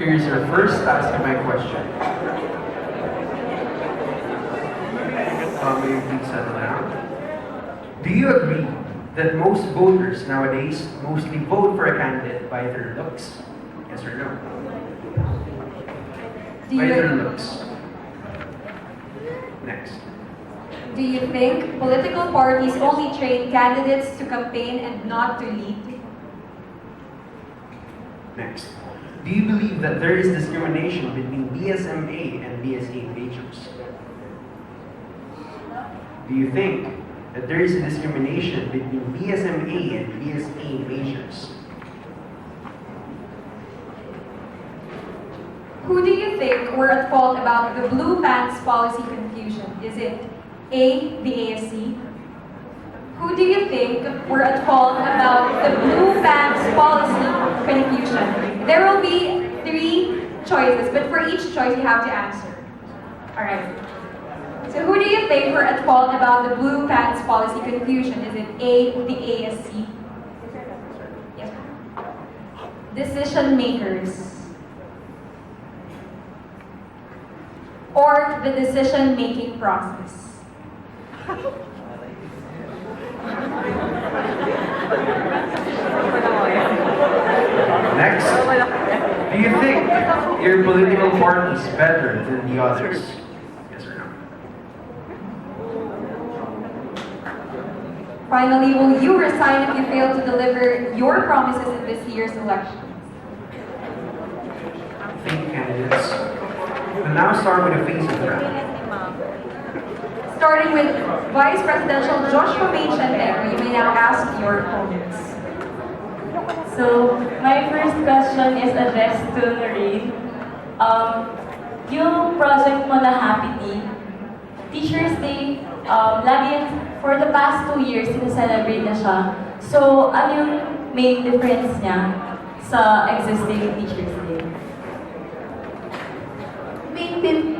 Here's your first ask my question. May you please settle down. Do you agree that most voters nowadays mostly vote for a candidate by their looks? Yes or no? By their looks. Next. Do you think political parties only train candidates to campaign and not to lead? Next. Do you believe that there is discrimination between BSMA and BSA majors? Do you think that there is a discrimination between BSMA and BSA majors? Who do you think were at fault about the blue pants policy confusion? Is it A, the ASC? Who do you think were at fault about the blue pants policy confusion? There will be 3 choices, but for each choice you have to answer. Alright. So who do you think were at fault about the blue pants policy confusion? Is it A, the ASC? Yes. Decision makers. Or the decision-making process. Next. Do you think your political party is better than the others? Yes or no? Finally, will you resign if you fail to deliver your promises in this year's election? Thank you, candidates. We'll now start with the face of the round. Starting with Vice Presidential Joshua May Chantegro, you may now ask your opponents. So, my first question is addressed to Noreen. Yung project mo na Happy Tea, Teachers Day, lagi for the past 2 years, sineselebrate na siya. So, ano yung main difference niya sa existing Teachers Day?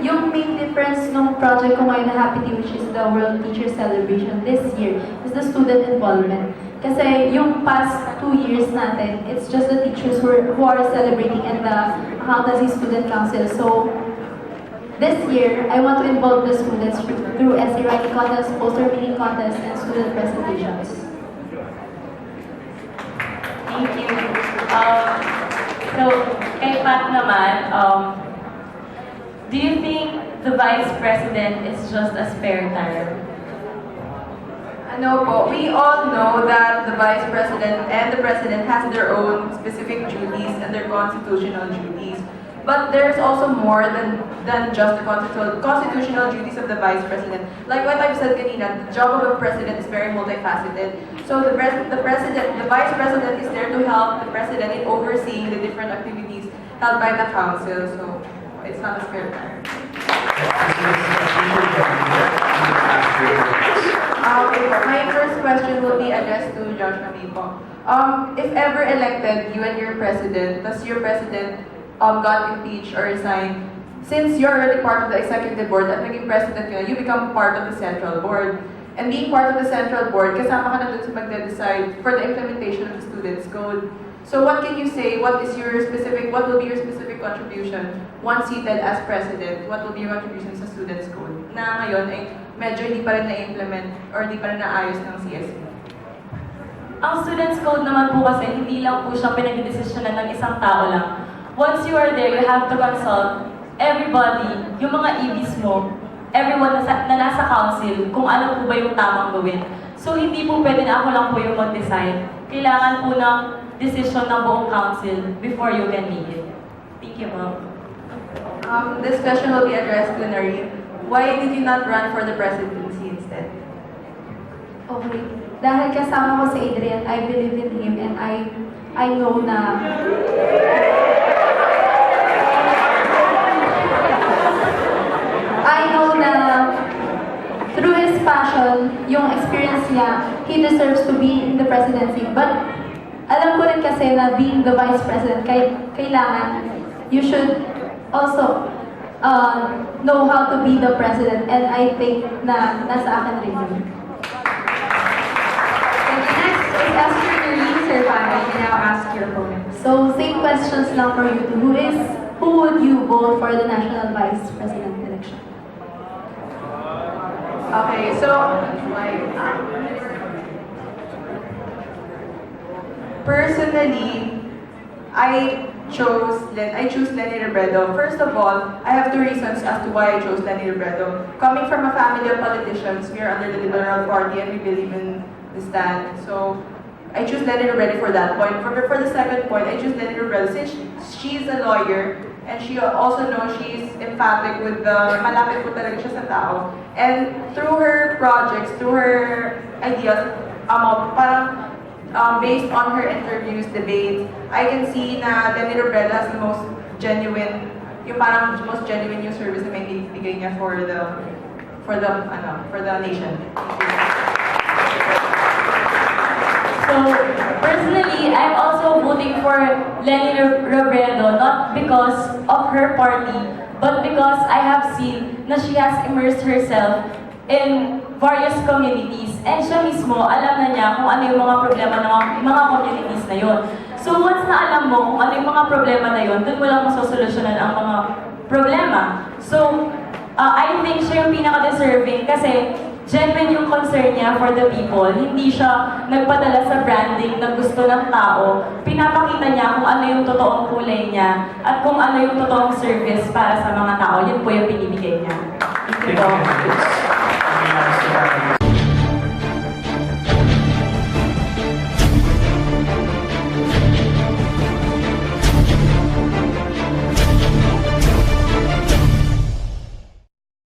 Yung main difference ng project ko ngayon na Happy Tea, which is the World Teacher Celebration this year, is the student involvement. Kasi yung past 2 years natin, it's just the teachers who are celebrating and the accountancy student council. So this year, I want to involve the students through essay writing contests, poster reading contests, and student presentations. Thank you. So, kay Pat naman, do you think the Vice President is just a spare tire? No po. We all know that the Vice President and the President has their own specific duties and their constitutional duties. But there's also more than just the constitutional duties of the Vice President. Like what I've said kanina, the job of a President is very multifaceted. So the Vice President is there to help the President in overseeing the different activities held by the Council. So it's not a spare tire. My first question will be addressed to Joshua May po. If ever elected, you and your president, does your president got impeached or resigned, since you're already part of the executive board at naging president ka na, you become part of the central board. And being part of the central board, kasama ka na dun sa magde-decide for the implementation of the student's code. So what can you say? What will be your specific contribution once seated as president? What will be your contribution sa student's code? Na ngayon ay medyo hindi pa rin na-implement or hindi pa rin naayos ng CSE. Ang student's code naman po kasi hindi lang po siya pinag-desisyonan ng isang tao lang. Once you are there, you have to consult everybody, yung mga EBs mo, everyone na nasa council, kung ano po ba yung tamang gawin. So hindi po pwede na ako lang po yung mag-decide. Kailangan po ng decision ng buong council before you can make it. Thank you, ma'am. This question will be addressed to Noreen. Why did you not run for the presidency instead? Okay. Dahil kasama ko si Adrian, I believe in him and I know na through his passion, yung experience niya, he deserves to be in the presidency. But alam ko rin kasi na being the vice president, kailangan you should also know how to be the president. And I think na nasa akin rin yun. And the next is Esther Noreen Servano. You can now ask your opponent. So, same questions lang for you two. Who is who would you vote for the national vice president election? Okay, so personally, I choose Lenny Robredo. First of all, I have 2 reasons as to why I chose Lenny Robredo. Coming from a family of politicians, we are under the Liberal Party and we believe in the stand. So I choose Lenny Robredo for that point. For the second point, I choose Lenny Robredo since she's a lawyer and she also knows she's emphatic with the malapit po talaga siya sa tao. And through her projects, through her ideas, parang based on her interviews, debates, I can see na Lenny Robredo has the most genuine, yung parang most genuine yung service na may bigay niya for the nation. So, personally, I'm also voting for Lenny Robredo, not because of her party, but because I have seen na she has immersed herself in various communities. And siya mismo, alam na niya kung ano yung mga problema ng mga communities na yon. So once na alam mo kung ano yung mga problema na yon, dun mo lang masosolusyonan ang mga problema. So, I think siya yung pinaka-deserving kasi genuine yung concern niya for the people. Hindi siya nagpadala sa branding na gusto ng tao. Pinapakita niya kung ano yung totoong kulay niya at kung ano yung totoong service para sa mga tao. Yun po yung binibigay niya. Thank you Thank po. you.